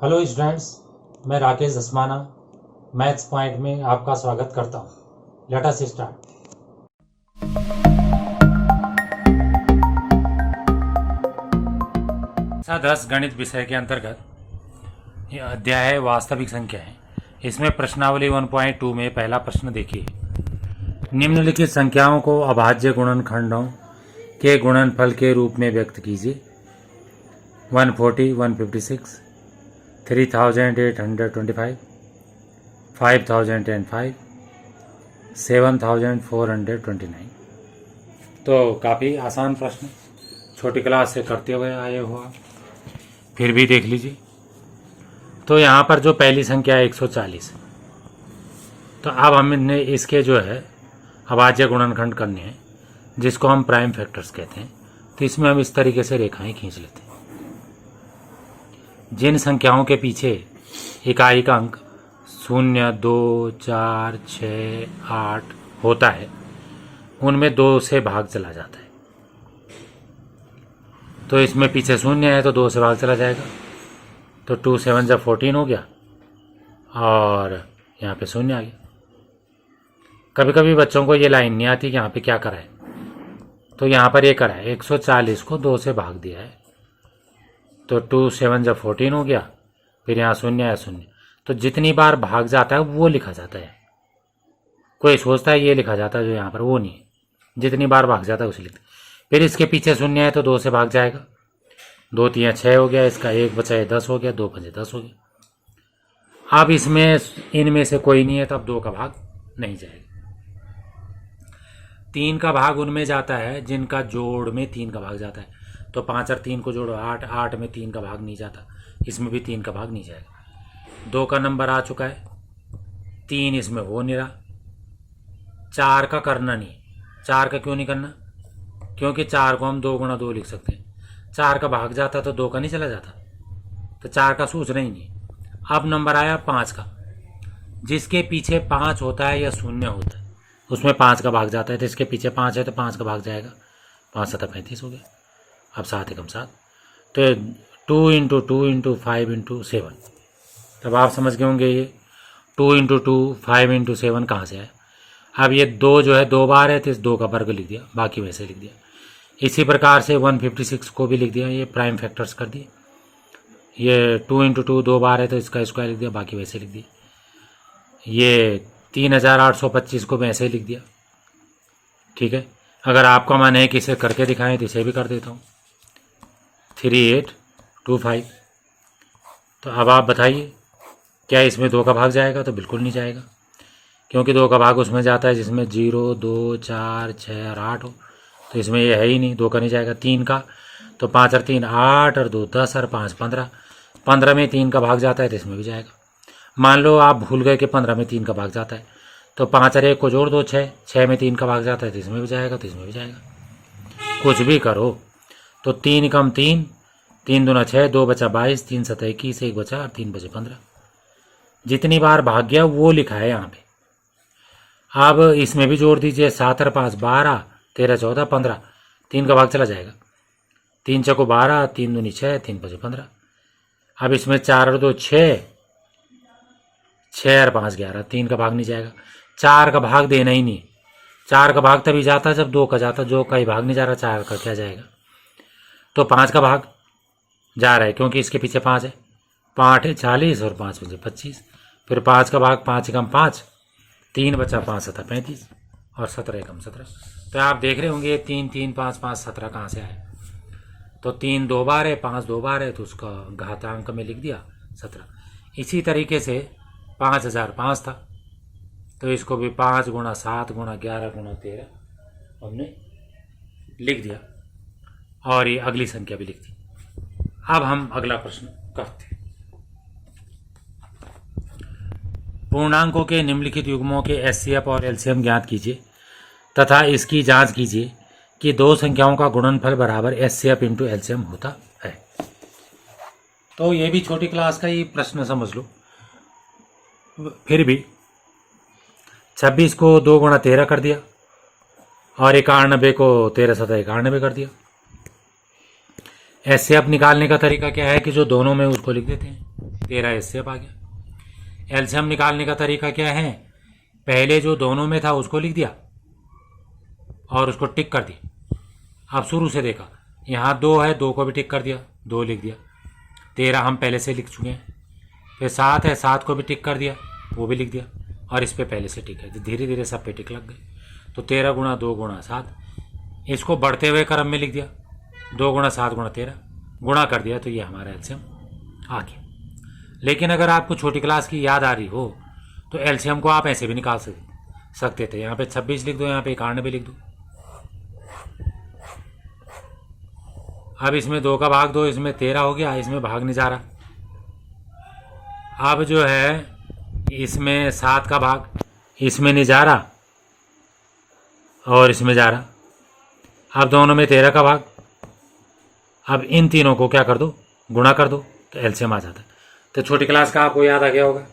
Hello students, मैं Rakesh Dhasmana maths point में आपका स्वागत करता हूँ। Let us start. कक्षा 10 गणित विषय के अंतर्गत यह अध्याय है वास्तविक संख्या है। इसमें प्रश्नावली 1.2 में पहला प्रश्न देखिए। निम्नलिखित संख्याओं को अभाज्य गुणनखंडों के गुणनफल के रूप में व्यक्त कीजिए। 140, 156, 3825, 5005, 7429। तो काफ़ी आसान प्रश्न, छोटी क्लास से करते हुए आए हो आप, फिर भी देख लीजिए। तो यहाँ पर जो पहली संख्या है 140, तो अब हमने इसके जो है अभाज्य गुणनखंड करने हैं, जिसको हम प्राइम फैक्टर्स कहते हैं। तो इसमें हम इस तरीके से रेखाएं खींच लेते हैं। जिन संख्याओं के पीछे इकाई का अंक 0, 2, 4, 6, 8 होता है, उनमें 2 से भाग चला जाता है। तो इसमें पीछे 0 है तो 2 से भाग चला जाएगा, तो 2 7 जब 14 हो गया और यहाँ पे 0 आ गया। कभी कभी बच्चों को ये लाइन नहीं आती कि यहाँ पे क्या करा है, तो यहाँ पर ये करा है 140 को 2 से भाग दिया है, तो 2 7 जब 14 हो गया, फिर यहाँ 0 या 0, तो जितनी बार भाग जाता है वो लिखा जाता है। कोई सोचता है ये लिखा जाता है, जो यहाँ पर वो नहीं है, जितनी बार भाग जाता है उसे लिखते। फिर इसके पीछे 0 है तो 2 से भाग जाएगा, 2 3 6 हो गया, इसका 1 बचा है 10 हो गया, 2 5 10 हो गया। अब इसमें इनमें से कोई नहीं है तो अब 2 का भाग नहीं जाएगा। 3 का भाग उनमें जाता है जिनका जोड़ में 3 का भाग जाता है, तो 5 और 3 को जोड़ो 8, 8 में 3 का भाग नहीं जाता, इसमें भी 3 का भाग नहीं जाएगा। 2 का नंबर आ चुका है, 3 इसमें हो नहीं रहा। 4 का करना नहीं, 4 का क्यों नहीं करना, क्योंकि 4 को हम 2 गुणा 2 लिख सकते हैं। 4 का भाग जाता तो 2 का नहीं चला जाता, तो 4 का सोचना ही नहीं। अब नंबर आया 5 का, जिसके पीछे 5 होता है या 0 होता है उसमें 5 का भाग जाता है, तो इसके पीछे 5 है तो 5 का भाग जाएगा, 5 7 35 हो गया। अब 7 एकम 7, तो 2 × 2 × 5 × 7। तब आप समझ गए होंगे ये 2 × 2 5 × 7 कहाँ से आया। अब ये 2 जो है 2 बार है तो इस 2 का वर्ग लिख दिया, बाकी वैसे लिख दिया। इसी प्रकार से 156 को भी लिख दिया, ये प्राइम फैक्टर्स कर दिए। ये 2 × 2 2 बार है तो इसका स्क्वायर लिख दिया, बाकी वैसे लिख दिया। ये 3825 को वैसे लिख दिया। ठीक है, अगर आपका मन है कि इसे करके दिखाएं तो इसे भी कर देता हूँ। 3825। तो अब आप बताइए क्या इसमें 2 का भाग जाएगा, तो बिल्कुल नहीं जाएगा, क्योंकि 2 का भाग उसमें जाता है जिसमें 0, 2, 4, 6 और 8 हो, तो इसमें ये है ही नहीं, 2 का नहीं जाएगा। 3 का, तो 5 और 3 8 और 2 10 और 5 15, 15 में 3 का भाग जाता है तो इसमें भी जाएगा। मान लो आप भूल गए कि 15 में 3 का भाग जाता है, तो 5 और 1 को जोड़ दो 6, 6 में 3 का भाग जाता है तो इसमें भी जाएगा, तो इसमें भी जाएगा। कुछ भी करो, तो 3 कम 3, 3 दूना 6, 2 बचा 22, 3 7 21, 1 बचा और 3 बचे 15। जितनी बार भाग गया वो लिखा है यहाँ पे। अब इसमें भी जोड़ दीजिए, 7 और 5 12, 13 14 15, 3 का भाग चला जाएगा, 3 चौको 12, 3 दूनी 6, 3 बचे 15। अब इसमें 4 और 2 6, 6 और 5 11, 3 का भाग नहीं जाएगा। 4 का भाग देना ही नहीं, 4 का भाग तभी जाता है जब 2 का जाता, जो का ही भाग नहीं जा रहा, 4 का क्या जाएगा। तो 5 का भाग जा रहा है क्योंकि इसके पीछे 5 है, 5 है 40 और 5 बचे 25। फिर 5 का भाग 5 एकम 5, 3 बचा 5 7 35 और 17 एकम 17। तो आप देख रहे होंगे 3 3 5 5 17 कहाँ से आए, तो 3 2 बार है, 5 2 बार है, तो उसका घातांक में लिख दिया 17। इसी तरीके से 5005 था, तो इसको भी 5 × 7 × 11 × 13 हमने लिख दिया, और ये अगली संख्या भी लिख दी। अब हम अगला प्रश्न करते हैं। पूर्णांकों के निम्नलिखित युग्मों के एचसीएफ और एलसीएम ज्ञात कीजिए तथा इसकी जांच कीजिए कि 2 संख्याओं का गुणनफल बराबर एचसीएफ × एलसीएम होता है। तो ये भी छोटी क्लास का ही प्रश्न समझ लो। फिर भी 26 को 2 × 13 कर दिया और 91 को 13 7 91 कर दिया। एचसीएफ निकालने का तरीका क्या है कि जो दोनों में उसको लिख देते हैं। 13 एचसीएफ आ गया। एलसीएम निकालने का तरीका क्या है, पहले जो दोनों में था उसको लिख दिया और उसको टिक कर दिया। अब शुरू से देखा, यहाँ 2 है, 2 को भी टिक कर दिया, 2 लिख दिया। 13 हम पहले से लिख चुके हैं। फिर 7 है, 7 को भी टिक कर दिया, वो भी लिख दिया, और इस पे पहले से टिक है। तो धीरे धीरे सब पे टिक लग गए। तो 13 गुणा 2 गुणा 7, इसको बढ़ते हुए क्रम में लिख दिया, 2 गुणा 7 गुणा 13, गुणा कर दिया, तो ये हमारा एलसीएम आ गया। लेकिन अगर आपको छोटी क्लास की याद आ रही हो तो एलसीएम को आप ऐसे भी निकाल सकते थे। यहाँ पे 26 लिख दो, यहाँ पे 91 लिख दो। अब इसमें 2 का भाग 2, इसमें 13 हो गया, इसमें भाग नहीं जा रहा। अब जो है इसमें 7 का भाग, इसमें नहीं जा रहा और इसमें जा रहा। अब दोनों में 13 का भाग। अब इन तीनों को क्या कर दो, गुणा कर दो, तो एलसीएम आ जाता है। तो छोटी क्लास का आपको याद आ गया होगा,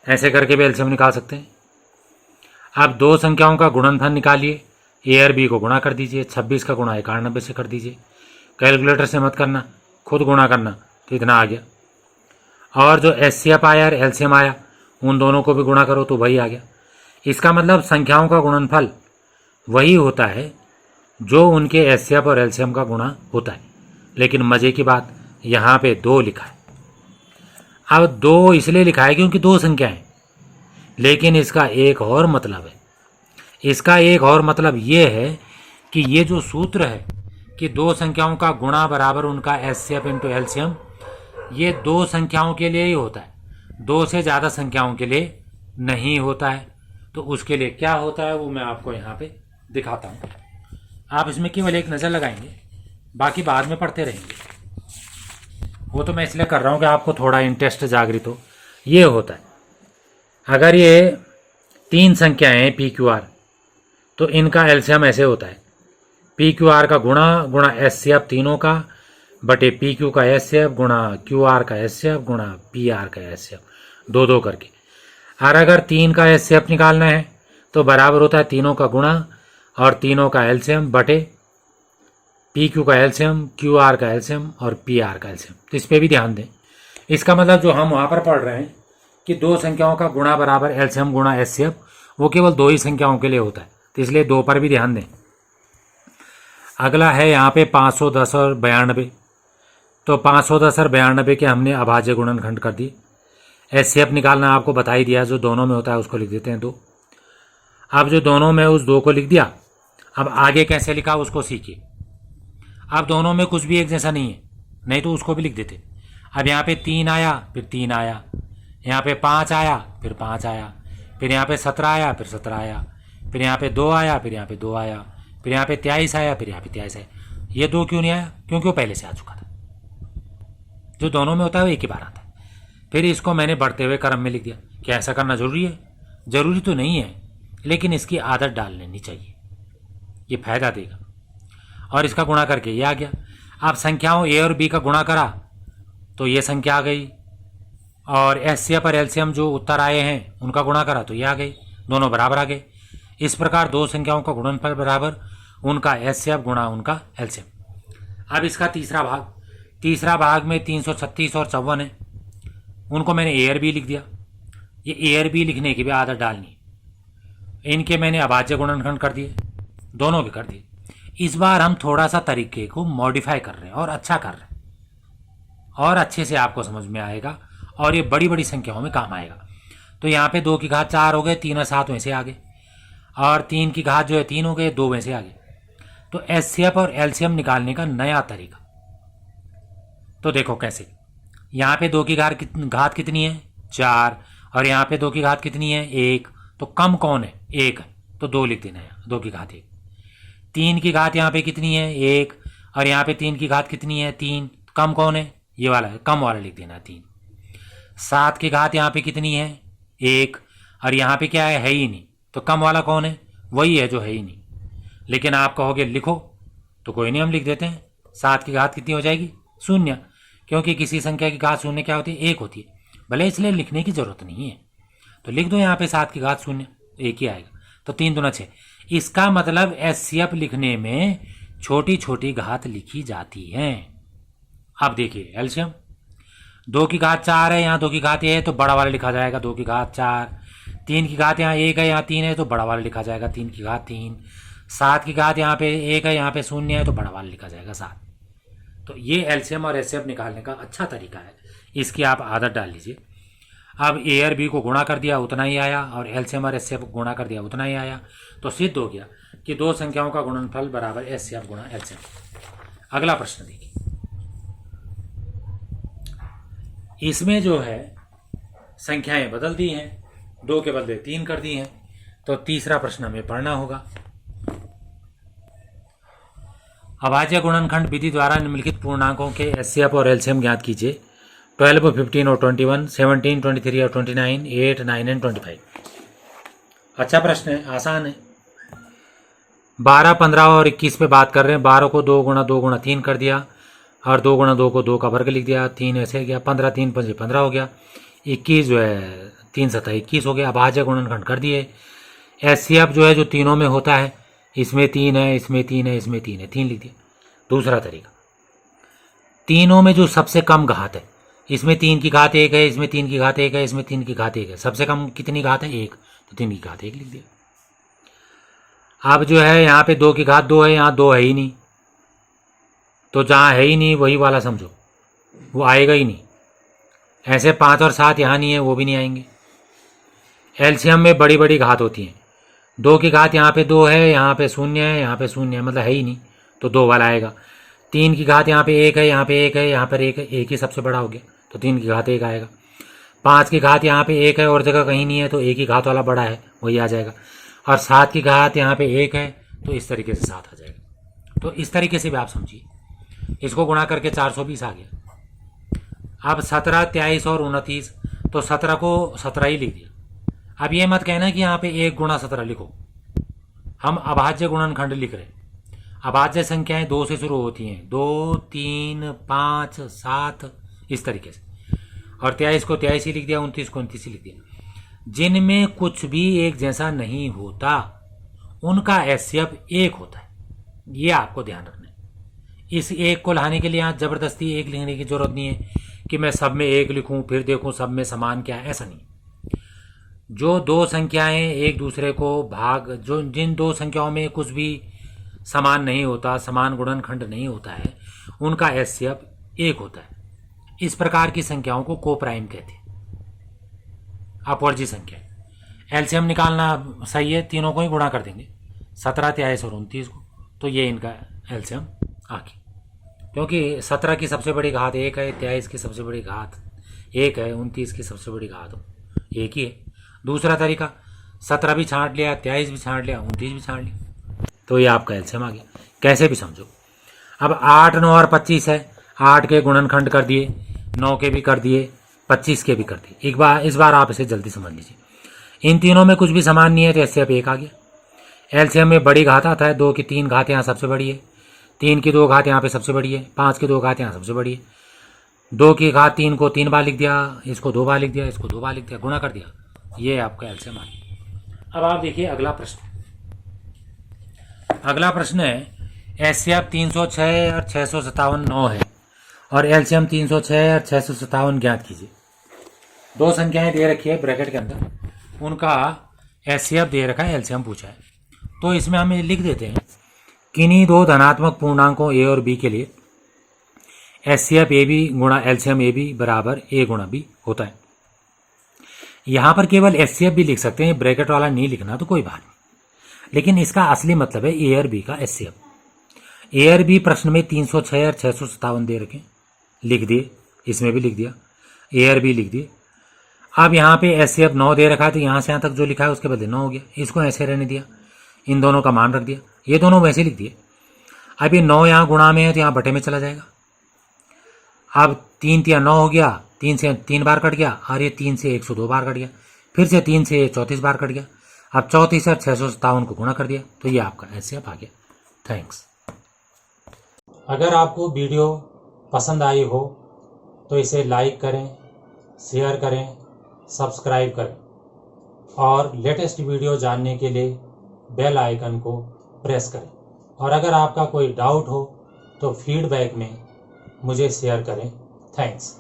ऐसे करके भी एलसीएम निकाल सकते हैं। अब 2 संख्याओं का गुणनफल निकालिए, ए और बी को गुणा कर दीजिए। 26 का गुणा 91 से कर दीजिए, कैलकुलेटर से मत करना, खुद गुणा करना, तो इतना आ गया। और जो एचसीएफ आया और एलसीएम आया, उन दोनों को भी गुणा करो तो वही आ गया। इसका मतलब संख्याओं का गुणनफल वही होता है जो उनके एचसीएफ और एलसीएम का गुणा होता है। लेकिन मजे की बात, यहाँ पे 2 लिखा है। अब 2 इसलिए लिखा है क्योंकि 2 संख्या है, लेकिन इसका एक और मतलब है। इसका एक और मतलब ये है कि ये जो सूत्र है कि 2 संख्याओं का गुणा बराबर उनका एचसीएफ इंटू एलसीएम, ये 2 संख्याओं के लिए ही होता है, 2 से ज़्यादा संख्याओं के लिए नहीं होता है। तो उसके लिए क्या होता है वो मैं आपको यहाँ पे दिखाता हूँ। आप इसमें केवल एक नज़र लगाएंगे, बाकी बाद में पढ़ते रहेंगे। वो तो मैं इसलिए कर रहा हूँ कि आपको थोड़ा इंटरेस्ट जागृत हो। ये होता है, अगर ये 3 संख्याएँ हैं पी क्यू आर, तो इनका एलसीएम ऐसे होता है, पी क्यू आर का गुणा गुणा एचसीएफ तीनों का बटे पी क्यू का एचसीएफ गुणा क्यू आर का एचसीएफ गुणा पी आर का एचसीएफ, 2-2 करके। और अगर 3 का एचसीएफ निकालना है तो बराबर होता है तीनों का गुणा और तीनों का एलसीएम बटे पी क्यू का एलसीएम, क्यू आर का एलसीएम और पी आर का एलसीएम। तो इस पर भी ध्यान दें। इसका मतलब जो हम वहाँ पर पढ़ रहे हैं कि 2 संख्याओं का गुणा बराबर एलसीएम गुणा एचसीएफ, वो केवल 2 ही संख्याओं के लिए होता है, तो इसलिए 2 पर भी ध्यान दें। अगला है यहाँ पे 510 और 92। तो 510 और 92 के हमने अभाज्य गुणनखंड कर दिए। एचसीएफ निकालना आपको बता ही दिया, जो दोनों में होता है उसको लिख देते हैं 2। अब जो दोनों में उस 2 को लिख दिया, अब आगे कैसे लिखा उसको सीखिए। अब दोनों में कुछ भी एक जैसा नहीं है, नहीं तो उसको भी लिख देते। अब यहाँ पे 3 आया, फिर 3 आया, यहाँ पे 5 आया, फिर 5 आया, फिर यहाँ पे 17 आया, फिर 17 आया, फिर यहाँ पे 2 आया, फिर यहाँ पे 2 आया, फिर यहाँ पे 23 आया, फिर यहाँ पे 23 आया। ये 2 क्यों नहीं आया? क्योंकि वो पहले से आ चुका था। जो दोनों में होता है वो एक ही बार आता है। फिर इसको मैंने बढ़ते हुए क्रम में लिख दिया। क्या ऐसा करना जरूरी है? जरूरी तो नहीं है, लेकिन इसकी आदत डाल लेनी चाहिए, ये फायदा देगा। और इसका गुणा करके ये आ गया। अब संख्याओं ए और बी का गुणा करा तो ये संख्या आ गई, और एचसीएफ और एलसीएम जो उत्तर आए हैं उनका गुणा करा तो ये आ गई, दोनों बराबर आ गए। इस प्रकार 2 संख्याओं का गुणनफल बराबर उनका एचसीएफ गुणा उनका एलसीएम। अब इसका तीसरा भाग में 336 और 54 है, उनको मैंने ए और बी लिख दिया। ये ए और बी लिखने की भी आदत डालनी। इनके मैंने अभाज्य गुणनखंड कर दिए, दोनों के कर दिए। इस बार हम थोड़ा सा तरीके को मॉडिफाई कर रहे हैं और अच्छा कर रहे हैं, और अच्छे से आपको समझ में आएगा और ये बड़ी बड़ी संख्याओं में काम आएगा। तो यहाँ पे 2 की घात 4 हो गए, 3 और 7 में से आ गए, और 3 की घात जो है 3 हो गए, 2 में से आ गए। तो एचसीएफ और एलसीएम निकालने का नया तरीका। तो देखो कैसे, यहाँ पे 2 की घात कितनी है? 4, और यहाँ पे 2 की घात कितनी है? 1। तो कम कौन है? 1 है, तो 2 लिख देना है, 2 की घात 1। 3 की घात यहाँ पे कितनी है? 1, और यहाँ पे 3 की घात कितनी है? 3। कम कौन है? ये वाला है, कम वाला लिख देना है 3। 7 की घात यहाँ पे कितनी है? 1, और यहाँ पे क्या है ही नहीं, तो कम वाला कौन है? वही है जो है ही नहीं। लेकिन आप कहोगे लिखो, तो कोई नहीं, हम लिख देते हैं। 7 की घात कितनी हो जाएगी? 0, क्योंकि किसी संख्या की घात 0 क्या होती है? 1 होती है। भले इसलिए लिखने की जरूरत नहीं है, तो लिख दो यहाँ पे 7 की घात 0, 1 ही आएगा। तो 3 दूना 6। इसका मतलब एचसीएफ लिखने में छोटी छोटी घात लिखी जाती हैं। अब देखिए एलसीएम, 2 की घात 4 है, यहाँ 2 की घात है तो बड़ा वाला लिखा जाएगा 2 की घात 4। 3 की घात यहाँ 1 है, यहाँ 3 है तो बड़ा वाला लिखा जाएगा 3 की घात 3। 7 की घात यहाँ पे 1 है, यहाँ पे 0 है तो बड़ा वाला लिखा जाएगा 7। तो ये एलसीएम और एचसीएफ निकालने का अच्छा तरीका है, इसकी आप आदत डाल लीजिए। अब ए और बी को गुणा कर दिया उतना ही आया, और एलसीएम और एचसीएफ को गुणा कर दिया उतना ही आया, तो सिद्ध हो गया कि दो संख्याओं का गुणनफल बराबर एचसीएफ गुणा एलसीएम। अगला प्रश्न देखिए, इसमें जो है संख्याएं बदल दी हैं, 2 के बदले 3 कर दी हैं, तो तीसरा प्रश्न हमें पढ़ना होगा। अभाज्य गुणनखंड विधि द्वारा निम्नलिखित पूर्णांकों के एचसीएफ और एलसीएम ज्ञात कीजिए। 12, 15 और 21, 17, 23 और 29, 8, 9 एंड 25। अच्छा प्रश्न है, आसान है। 12, 15 और 21 पे बात कर रहे हैं। 12 को 2 गुणा 2 गुणा 3 कर दिया, और 2 गुणा 2 को 2 का वर्ग लिख दिया, 3 ऐसे गया, 15 3 5 15 हो गया, 21 जो है 3 7 21 हो गया। अभाज्य गुणनखंड कर दिए। एचसीएफ जो है जो तीनों में होता है, इसमें 3 है, इसमें 3 है, इसमें 3 है, 3 लिख दिया। दूसरा तरीका, तीनों में जो सबसे कम घात है, इसमें 3 की घात 1 है, इसमें 3 की घात 1 है, इसमें 3 की घात 1 है, सबसे कम कितनी घात है 1, तो 3 की घात 1 लिख दिया। अब जो है यहाँ पे 2 की घात 2 है, यहाँ 2 है ही नहीं, तो जहाँ है ही नहीं वही वाला समझो, वो आएगा ही नहीं। ऐसे 5 और 7 यहाँ नहीं है, वो भी नहीं आएंगे। एलसीएम में बड़ी बड़ी घात होती हैं। 2 की घात यहाँ पे 2 है, यहाँ पे 0 है, यहाँ पे 0 है, मतलब है ही नहीं, तो 2 वाला आएगा। 3 की घात यहाँ पे 1 है, यहाँ पे 1 है, यहाँ पर 1 है, 1 ही सबसे बड़ा हो गया, तो 3 की घात 1 आएगा। 5 की घात यहाँ पे 1 है और जगह कहीं नहीं है, तो 1 ही घात वाला बड़ा है, वही आ जाएगा। और 7 की घात यहाँ पे 1 है, तो इस तरीके से 7 आ जाएगा। तो इस तरीके से भी आप समझिए, इसको गुणा करके 420 आ गया। अब 17, 23 और 29, तो 17 को 17 ही लिख दिया। अब ये मत कहना कि यहाँ पे 1 गुणा 17 लिखो, हम अभाज्य गुणनखंड लिख रहे हैं। अभाज्य संख्याएं 2 से शुरू होती हैं, 2, 3, 5, 7 इस तरीके से, और 23 को 23 ही लिख दिया, 29 को 29 ही लिख दिया। जिनमें कुछ भी एक जैसा नहीं होता उनका एचसीएफ 1 होता है, ये आपको ध्यान रखना है। इस 1 को लाने के लिए यहाँ जबरदस्ती 1 लिखने की जरूरत नहीं है कि मैं सब में 1 लिखूं फिर देखूं सब में समान क्या है, ऐसा नहीं। जो दो संख्याएं एक दूसरे को जिन दो संख्याओं में कुछ भी समान नहीं होता, समान गुणनखंड नहीं होता है, उनका एचसीएफ 1 होता है। इस प्रकार की संख्याओं को कोप्राइम कहते हैं, अपवर्जी संख्या। एलसीएम निकालना सही है, तीनों को ही गुणा कर देंगे, 17, 23 और 29 को, तो ये इनका एलसीएम आ गया। क्योंकि 17 की सबसे बड़ी घात 1 है, 23 की सबसे बड़ी घात 1 है, 29 की सबसे बड़ी घात 1 ही है। दूसरा तरीका, 17 भी छांट लिया, 23 भी छांट लिया, 29 भी छांट लिया, तो ये आपका एलसीएम आ गया। कैसे भी समझो। अब 8, 9 और 25 है, 8 के गुणनखंड कर दिए, 9 के भी कर दिए, 25 के भी कर दिए। इस बार आप इसे जल्दी समझ लीजिए। इन तीनों में कुछ भी समान नहीं है, तो एचसीएफ 1 आ गया। एलसीएम में बड़ी घात आता है, 2 की 3 घात यहाँ सबसे बड़ी है, 3 की 2 घात यहाँ पे सबसे बड़ी है, 5 की 2 घात यहाँ सबसे बड़ी है। 2 की घात 3 को 3 बार लिख दिया, इसको 2 बार लिख दिया, इसको 2 बार लिख दिया, गुणा कर दिया, ये आपका एलसीएम आ गया। अब आप देखिए अगला प्रश्न। अगला प्रश्न है, एचसीएफ 306 और 657 9 है, और एलसीएम 306 और 657 ज्ञात कीजिए। दो संख्याएं दे रखी है ब्रैकेट के अंदर, उनका एचसीएफ दे रखा है, एलसीएम पूछा है। तो इसमें हम ये लिख देते हैं, किन्हीं दो धनात्मक पूर्णांकों ए और बी के लिए एचसीएफ ए बी गुणा एलसीएम ए बी बराबर ए गुणा बी होता है। यहां पर केवल एचसीएफ भी लिख सकते हैं, ब्रैकेट वाला नहीं लिखना तो कोई बात नहीं, लेकिन इसका असली मतलब है ए और बी का एचसीएफ। ए और बी प्रश्न में 306 और 657 दे रखे, लिख दिए, इसमें भी लिख दिया, ए और बी लिख दिए। अब यहाँ पे एचसीएफ 9 दे रखा है, तो यहाँ से यहाँ तक जो लिखा है उसके बदले 9 हो गया, इसको ऐसे रहने दिया, इन दोनों का मान रख दिया, ये दोनों वैसे लिख दिए। अब ये 9 यहाँ गुणा में है तो यहाँ बटे में चला जाएगा। अब 3 3 9 हो गया, 3 से 3 बार कट गया, और ये 3 से 102 बार कट गया, फिर से 3 से 34 बार कट गया। अब 34 और 657 को गुणा कर दिया, तो ये आपका एचसीएफ आ गया। थैंक्स। अगर आपको वीडियो पसंद आई हो तो इसे लाइक करें, शेयर करें, सब्सक्राइब करें, और लेटेस्ट वीडियो जानने के लिए बेल आइकन को प्रेस करें। और अगर आपका कोई डाउट हो तो फीडबैक में मुझे शेयर करें। थैंक्स।